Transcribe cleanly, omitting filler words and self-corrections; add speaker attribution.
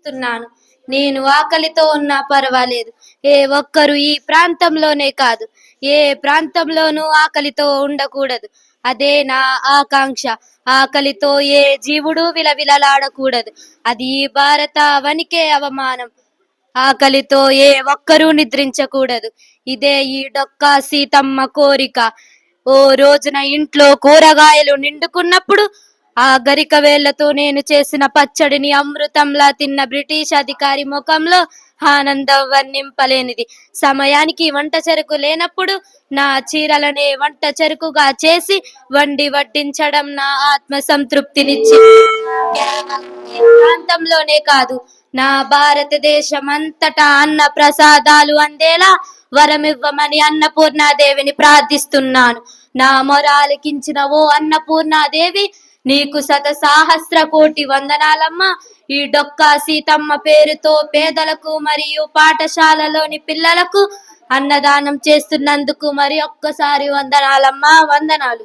Speaker 1: ఇస్తున్నాను. నేను ఆకలితో ఉన్నా పర్వాలేదు. ఏ ఒక్కరు ఈ ప్రాంతంలోనే కాదు, ఏ ప్రాంతంలోనూ ఆకలితో ఉండకూడదు. అదే నా ఆకాంక్ష. ఆకలితో ఏ జీవుడు విలవిలలాడకూడదు. అది ఈ భారతావనికే అవమానం. ఆకలితో ఏ ఒక్కరూ నిద్రించకూడదు. ఇదే ఈ డొక్కా సీతమ్మ కోరిక. ఓ రోజున ఇంట్లో కూరగాయలు నిండుకున్నప్పుడు ఆ గరిక వేళ్లతో నేను చేసిన పచ్చడిని అమృతంలా తిన్న బ్రిటిష్ అధికారి ముఖంలో ఆనందం వర్ణింపలేనిది. సమయానికి వంట చెరుకు లేనప్పుడు నా చీరలనే వంట చెరుకుగా చేసి వండి వడ్డించడం నా ఆత్మ సంతృప్తినిచ్చి కేవలం ఈ ప్రాంతంలోనే కాదు, నా భారతదేశం అంతటా అన్న ప్రసాదాలు అందేలా వరమివ్వమని అన్నపూర్ణాదేవిని ప్రార్థిస్తున్నాను. నా మొరాలికించిన ఓ అన్నపూర్ణాదేవి, నీకు శతసాహస్ర కోటి వందనాలమ్మా. ఈ డొక్కా సీతమ్మ పేరుతో పేదలకు మరియు పాఠశాలలోని పిల్లలకు అన్నదానం చేస్తున్నందుకు మరి ఒక్కసారి వందనాలమ్మా, వందనాలు.